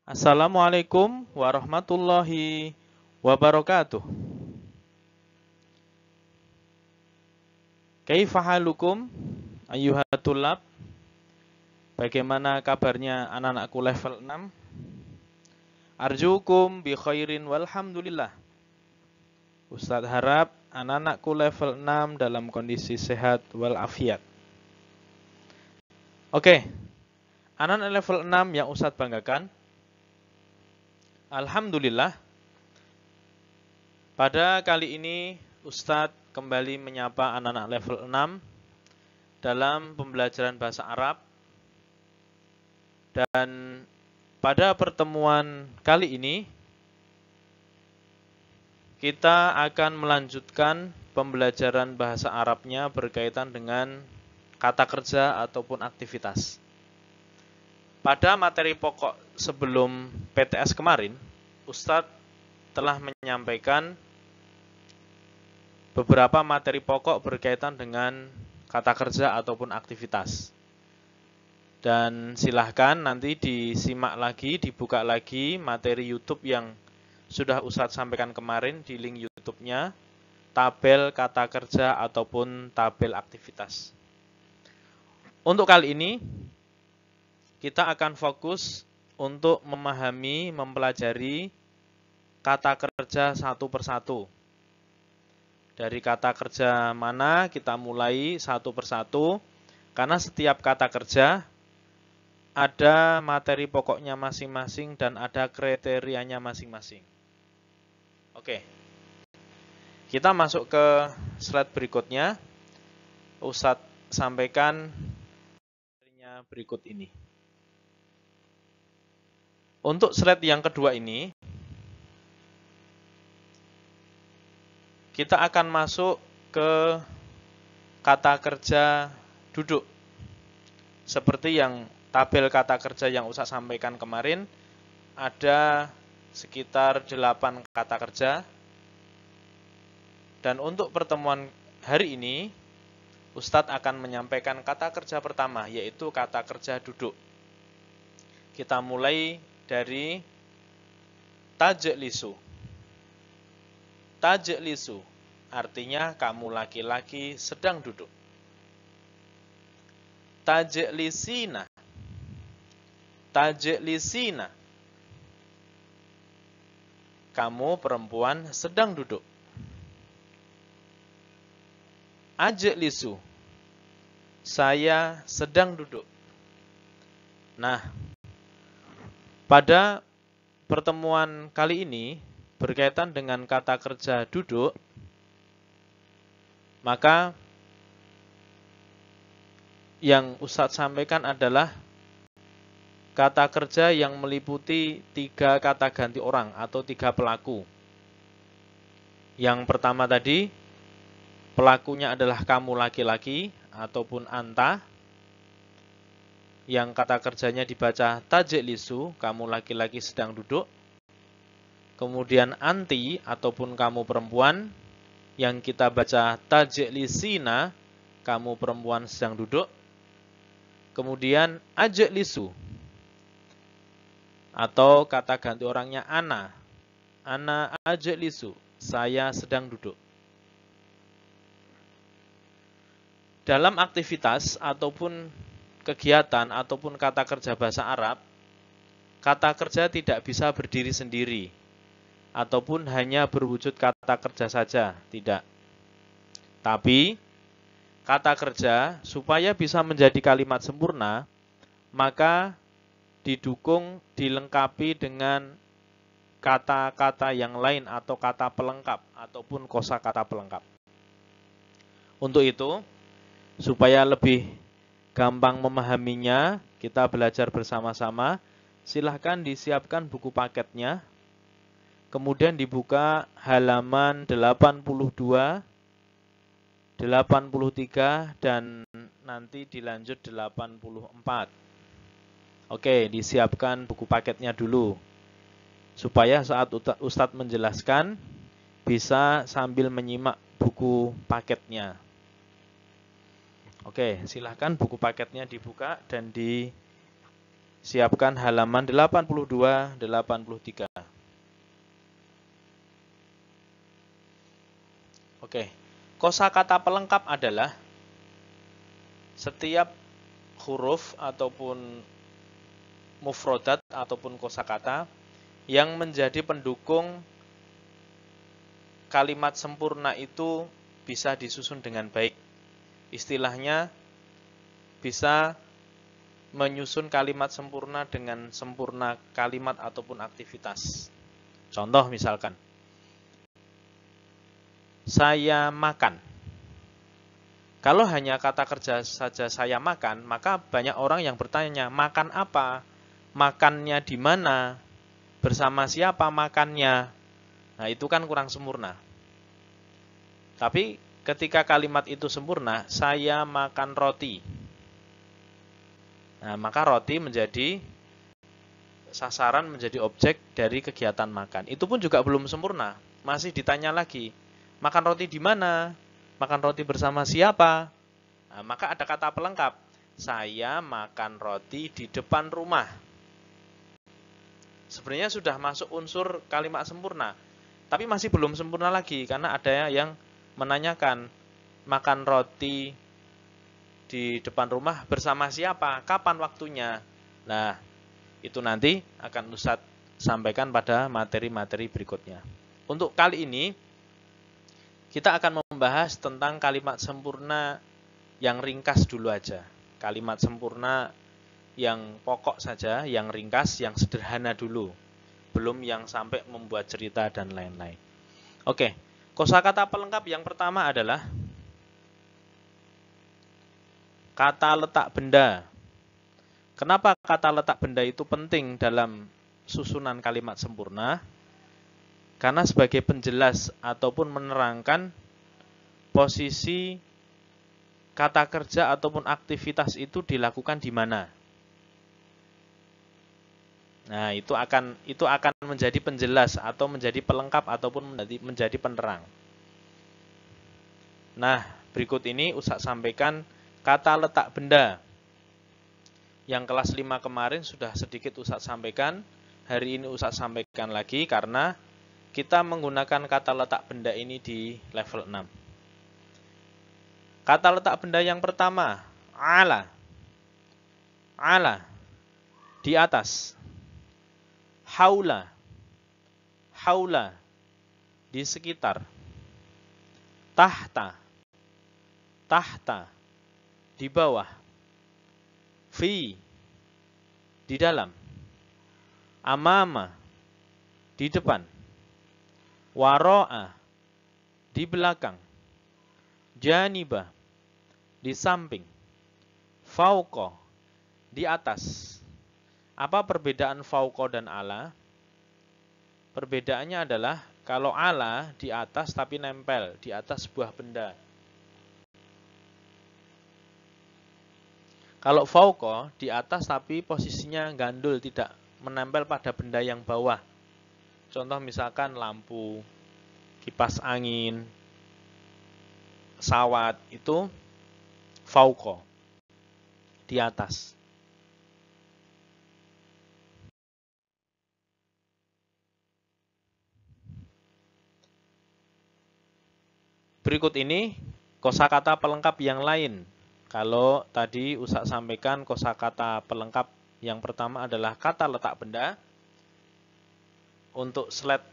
Assalamualaikum warahmatullahi wabarakatuh. Kaifa halukum ayyuhat tulab? Bagaimana kabarnya anak-anakku level 6? Arjukum bi khairin walhamdulillah. Ustadz harap anak-anakku level 6 dalam kondisi sehat walafiat. Oke, anak-anak level 6 yang Ustadz banggakan, alhamdulillah, pada kali ini Ustadz kembali menyapa anak-anak level 6 dalam pembelajaran bahasa Arab. Dan pada pertemuan kali ini kita akan melanjutkan pembelajaran bahasa Arabnya berkaitan dengan kata kerja ataupun aktivitas. Pada materi pokok sebelum PTS kemarin, Ustadz telah menyampaikan beberapa materi pokok berkaitan dengan kata kerja ataupun aktivitas. Dan silahkan nanti disimak lagi, dibuka lagi materi YouTube yang sudah Ustadz sampaikan kemarin di link YouTube-nya, tabel kata kerja ataupun tabel aktivitas. Untuk kali ini, kita akan fokus untuk memahami, mempelajari kata kerja satu persatu. Dari kata kerja mana kita mulai satu persatu, karena setiap kata kerja ada materi pokoknya masing-masing dan ada kriterianya masing-masing. Oke, kita masuk ke slide berikutnya. Ustadz sampaikan berikut ini. Untuk slide yang kedua ini, kita akan masuk ke kata kerja duduk. Seperti yang tabel kata kerja yang Ustadz sampaikan kemarin, ada sekitar 8 kata kerja. Dan untuk pertemuan hari ini, Ustadz akan menyampaikan kata kerja pertama, yaitu kata kerja duduk. Kita mulai dari tajlisu. Tajlisu artinya kamu laki-laki sedang duduk. Tajlisina. Tajlisina. Kamu perempuan sedang duduk. Ajlisu. Saya sedang duduk. Nah, pada pertemuan kali ini berkaitan dengan kata kerja duduk, maka yang Ustadz sampaikan adalah kata kerja yang meliputi 3 kata ganti orang atau 3 pelaku. Yang pertama tadi, pelakunya adalah kamu laki-laki ataupun anta. Yang kata kerjanya dibaca tajlisu, kamu laki-laki sedang duduk. Kemudian anti ataupun kamu perempuan, yang kita baca tajlisina, kamu perempuan sedang duduk. Kemudian ajlisu, atau kata ganti orangnya ana. Ana ajlisu, saya sedang duduk. Dalam aktivitas ataupun kegiatan ataupun kata kerja bahasa Arab, kata kerja tidak bisa berdiri sendiri ataupun hanya berwujud kata kerja saja, tidak. Tapi kata kerja supaya bisa menjadi kalimat sempurna, maka didukung, dilengkapi dengan kata-kata yang lain atau kata pelengkap ataupun kosakata pelengkap. Untuk itu, supaya lebih gampang memahaminya, kita belajar bersama-sama. Silahkan disiapkan buku paketnya. Kemudian dibuka halaman 82, 83, dan nanti dilanjut 84. Oke, disiapkan buku paketnya dulu. Supaya saat Ustadz menjelaskan, bisa sambil menyimak buku paketnya. Oke, silahkan buku paketnya dibuka dan Siapkan halaman 82-83. Oke, kosakata pelengkap adalah setiap huruf ataupun mufrodat ataupun kosakata yang menjadi pendukung kalimat sempurna itu bisa disusun dengan baik. Istilahnya bisa menyusun kalimat sempurna dengan sempurna kalimat ataupun aktivitas. Contoh misalkan, saya makan. Kalau hanya kata kerja saja saya makan, maka banyak orang yang bertanya, makan apa? Makannya di mana? Bersama siapa makannya? Nah, itu kan kurang sempurna. Tapi ketika kalimat itu sempurna, saya makan roti. Nah, maka roti menjadi sasaran, menjadi objek dari kegiatan makan. Itu pun juga belum sempurna. Masih ditanya lagi, makan roti di mana? Makan roti bersama siapa? Nah, maka ada kata pelengkap. Saya makan roti di depan rumah. Sebenarnya sudah masuk unsur kalimat sempurna. Tapi masih belum sempurna lagi. Karena ada yang menanyakan, makan roti di depan rumah bersama siapa? Kapan waktunya? Nah, itu nanti akan Ustadz sampaikan pada materi-materi berikutnya. Untuk kali ini, kita akan membahas tentang kalimat sempurna yang ringkas dulu aja. Kalimat sempurna yang pokok saja, yang ringkas, yang sederhana dulu. Belum yang sampai membuat cerita dan lain-lain. Oke, kosakata pelengkap yang pertama adalah kata letak benda. Kenapa kata letak benda itu penting dalam susunan kalimat sempurna? Karena sebagai penjelas ataupun menerangkan posisi kata kerja ataupun aktivitas itu dilakukan di mana. Nah, itu akan menjadi penjelas atau menjadi pelengkap ataupun menjadi penerang. Nah, berikut ini Ustadz sampaikan kata letak benda. Yang kelas 5 kemarin sudah sedikit Ustadz sampaikan. Hari ini Ustadz sampaikan lagi karena kita menggunakan kata letak benda ini di level 6. Kata letak benda yang pertama, ala. Ala, di atas. Haula. Haula, di sekitar. Tahta. Tahta, di bawah. Fi, di dalam. Amama, di depan. Waro'a, di belakang. Janiba, di samping. Fauqa, di atas. Apa perbedaan fauqa dan ala? Perbedaannya adalah kalau ala di atas tapi nempel di atas sebuah benda. Kalau fauqa di atas tapi posisinya gandul, tidak menempel pada benda yang bawah. Contoh misalkan lampu, kipas angin, pesawat, itu fauqa, di atas. Berikut ini kosakata pelengkap yang lain. Kalau tadi Ustadz sampaikan kosakata pelengkap yang pertama adalah kata letak benda. Untuk slide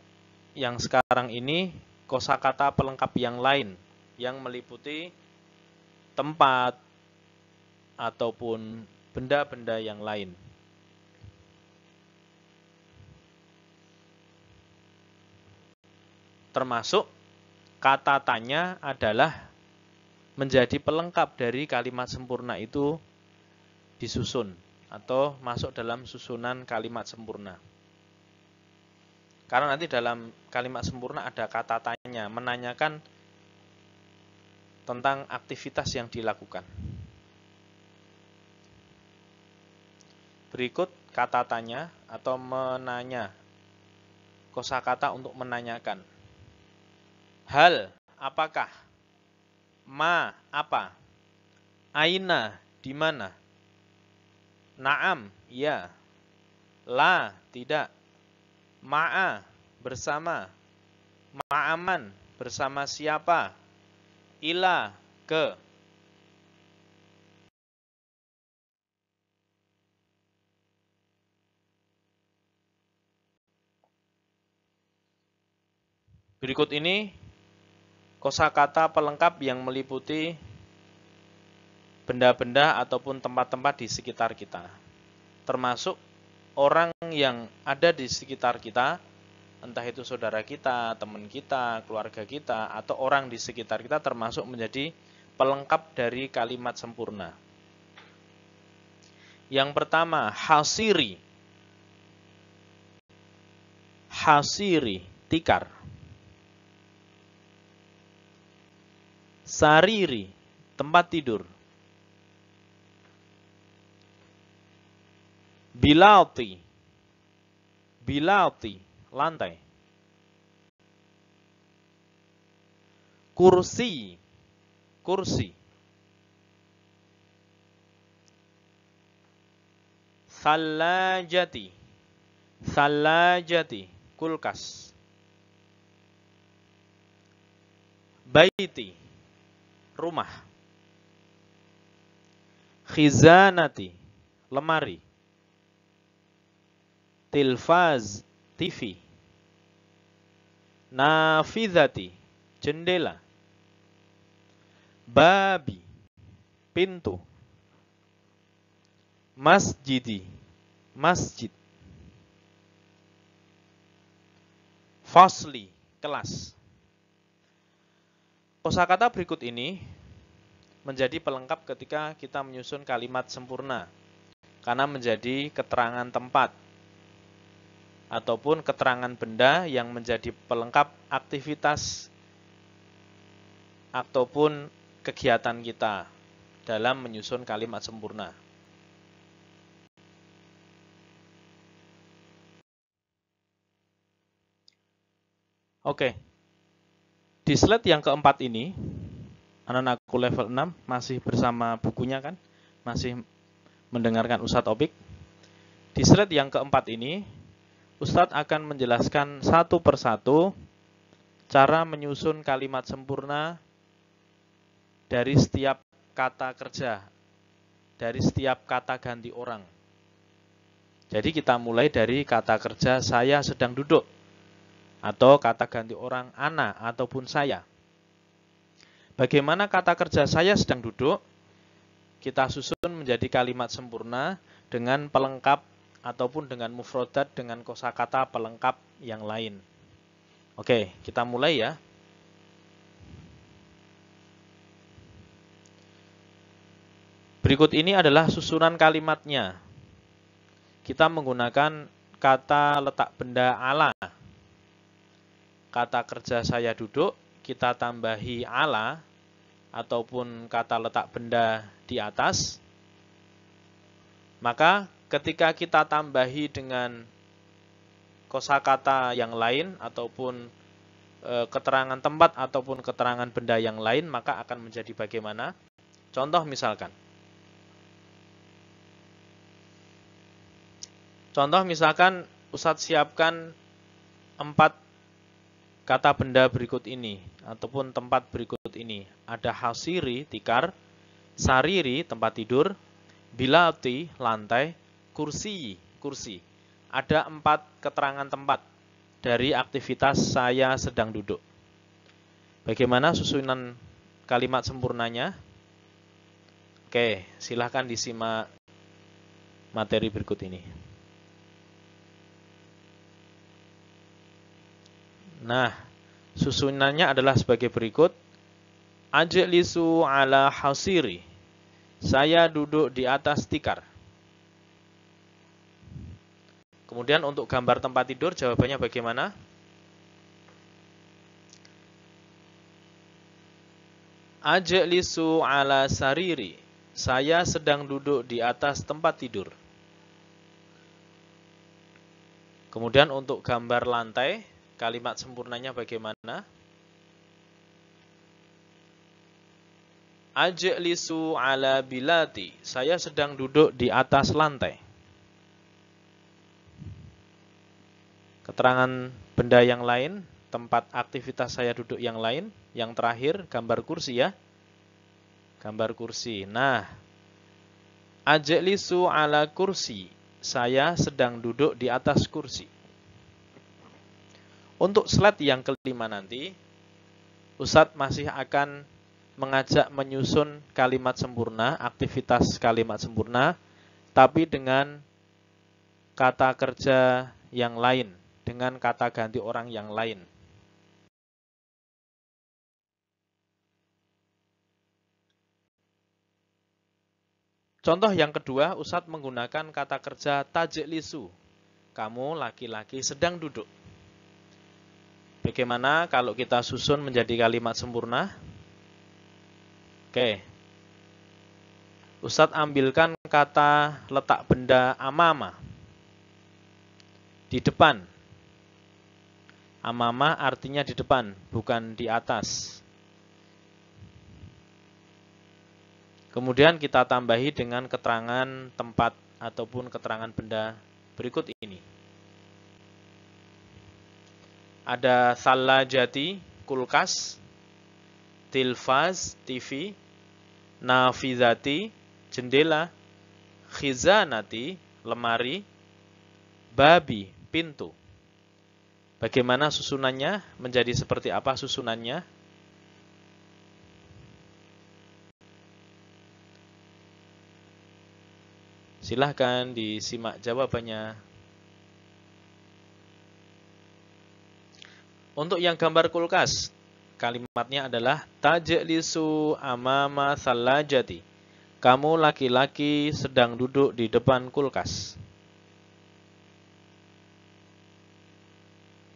yang sekarang ini kosakata pelengkap yang lain yang meliputi tempat ataupun benda-benda yang lain. Termasuk kata tanya adalah menjadi pelengkap dari kalimat sempurna itu disusun atau masuk dalam susunan kalimat sempurna. Karena nanti dalam kalimat sempurna ada kata tanya, menanyakan tentang aktivitas yang dilakukan. Berikut kata tanya atau menanya. Kosakata untuk menanyakan. Hal, apakah? Ma, apa? Aina, di mana? Naam, ya. La, tidak. Ma'a, bersama. Ma'aman, bersama siapa? Ila, ke. Berikut ini kosakata pelengkap yang meliputi benda-benda ataupun tempat-tempat di sekitar kita. Termasuk orang yang ada di sekitar kita, entah itu saudara kita, teman kita, keluarga kita, atau orang di sekitar kita termasuk menjadi pelengkap dari kalimat sempurna. Yang pertama, hasiri. Hasiri, tikar. Sariri, tempat tidur. Bilati, bilati, lantai. Kursi, kursi. Thalajati, thalajati, kulkas. Baiti, rumah. Khizanati, lemari. Tilfaz, TV. Nafidhati, jendela. Babi, pintu. Masjidi, masjid. Fasli, kelas. Kosakata berikut ini menjadi pelengkap ketika kita menyusun kalimat sempurna, karena menjadi keterangan tempat ataupun keterangan benda yang menjadi pelengkap aktivitas ataupun kegiatan kita dalam menyusun kalimat sempurna. Oke, di slide yang keempat ini, anak-anakku level 6 masih bersama bukunya kan? Masih mendengarkan Ustadz Opik. Di slide yang keempat ini, Ustadz akan menjelaskan satu persatu cara menyusun kalimat sempurna dari setiap kata kerja, dari setiap kata ganti orang. Jadi kita mulai dari kata kerja saya sedang duduk, atau kata ganti orang ana ataupun saya. Bagaimana kata kerja saya sedang duduk kita susun menjadi kalimat sempurna dengan pelengkap ataupun dengan mufrodat dengan kosakata pelengkap yang lain. Oke, kita mulai ya. Berikut ini adalah susunan kalimatnya. Kita menggunakan kata letak benda ala. Kata kerja saya duduk, kita tambahi ala ataupun kata letak benda di atas. Maka ketika kita tambahi dengan kosakata yang lain ataupun keterangan tempat ataupun keterangan benda yang lain, maka akan menjadi bagaimana? Contoh misalkan. Ustadz siapkan 4 kata benda berikut ini ataupun tempat berikut ini. Ada hasiri, tikar, sariri, tempat tidur, bilati, lantai, kursi, kursi. Ada 4 keterangan tempat dari aktivitas saya sedang duduk. Bagaimana susunan kalimat sempurnanya? Oke, silahkan disimak materi berikut ini. Nah, susunannya adalah sebagai berikut. Ajlisu ala hasiri. Saya duduk di atas tikar. Kemudian untuk gambar tempat tidur, jawabannya bagaimana? Ajlisu ala sariri. Saya sedang duduk di atas tempat tidur. Kemudian untuk gambar lantai, kalimat sempurnanya bagaimana? Ajlisu ala bilati. Saya sedang duduk di atas lantai. Keterangan benda yang lain, tempat aktivitas saya duduk yang lain. Yang terakhir, gambar kursi ya. Gambar kursi. Nah, ajlisu ala kursi. Saya sedang duduk di atas kursi. Untuk slide yang kelima nanti, Ustadz masih akan mengajak menyusun kalimat sempurna, aktivitas kalimat sempurna, tapi dengan kata kerja yang lain, dengan kata ganti orang yang lain. Contoh yang kedua, Ustadz menggunakan kata kerja tajlisu. Kamu laki-laki sedang duduk. Bagaimana kalau kita susun menjadi kalimat sempurna? Oke. Ustadz ambilkan kata letak benda amama. Di depan. Amama artinya di depan, bukan di atas. Kemudian kita tambahi dengan keterangan tempat ataupun keterangan benda berikut ini. Ada salajati, kulkas, tilfaz, TV, nafizati, jendela, khizanati, lemari, babi, pintu. Bagaimana susunannya? Menjadi seperti apa susunannya? Silahkan disimak jawabannya. Untuk yang gambar kulkas, kalimatnya adalah tajlisu amama salajati. Kamu laki-laki sedang duduk di depan kulkas.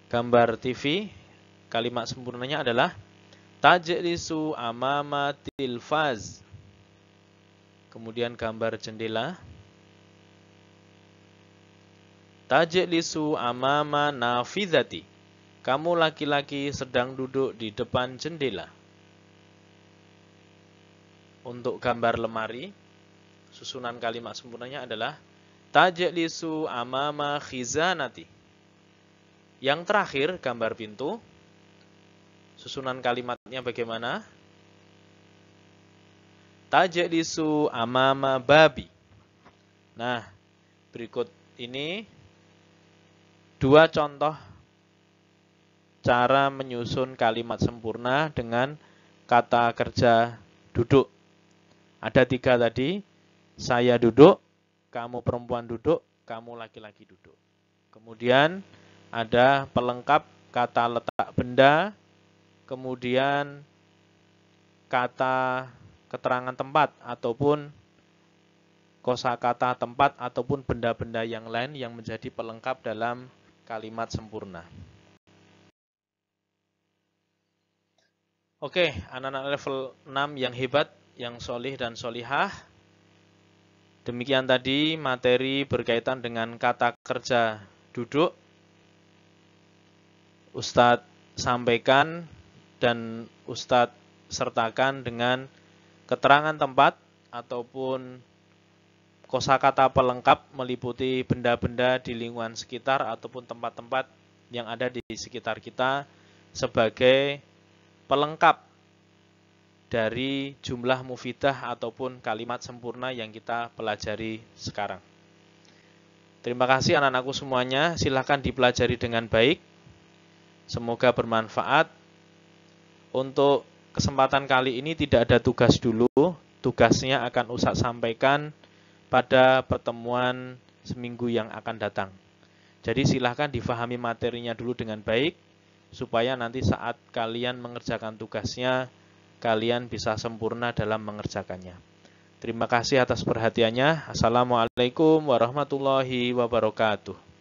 Gambar TV, kalimat sempurnanya adalah tajlisu amama tilfaz. Kemudian gambar jendela. Tajlisu amama nafizati. Kamu laki-laki sedang duduk di depan jendela. Untuk gambar lemari, susunan kalimat sempurnanya adalah tajlisu amama khizanati. Yang terakhir, gambar pintu. Susunan kalimatnya bagaimana? Tajlisu amama babi. Nah, berikut ini dua contoh cara menyusun kalimat sempurna dengan kata kerja duduk. Ada 3 tadi, saya duduk, kamu perempuan duduk, kamu laki-laki duduk. Kemudian ada pelengkap kata letak benda, kemudian kata keterangan tempat ataupun kosakata tempat ataupun benda-benda yang lain yang menjadi pelengkap dalam kalimat sempurna. Oke, anak-anak level 6 yang hebat, yang solih dan solihah. Demikian tadi materi berkaitan dengan kata kerja duduk. Ustadz sampaikan dan Ustadz sertakan dengan keterangan tempat ataupun kosakata pelengkap meliputi benda-benda di lingkungan sekitar ataupun tempat-tempat yang ada di sekitar kita sebagai pelengkap dari jumlah mufidah ataupun kalimat sempurna yang kita pelajari sekarang. Terima kasih anak-anakku semuanya, silahkan dipelajari dengan baik. Semoga bermanfaat. Untuk kesempatan kali ini tidak ada tugas dulu, tugasnya akan Ustadz sampaikan pada pertemuan seminggu yang akan datang. Jadi silahkan difahami materinya dulu dengan baik, supaya nanti saat kalian mengerjakan tugasnya, kalian bisa sempurna dalam mengerjakannya. Terima kasih atas perhatiannya. Assalamualaikum warahmatullahi wabarakatuh.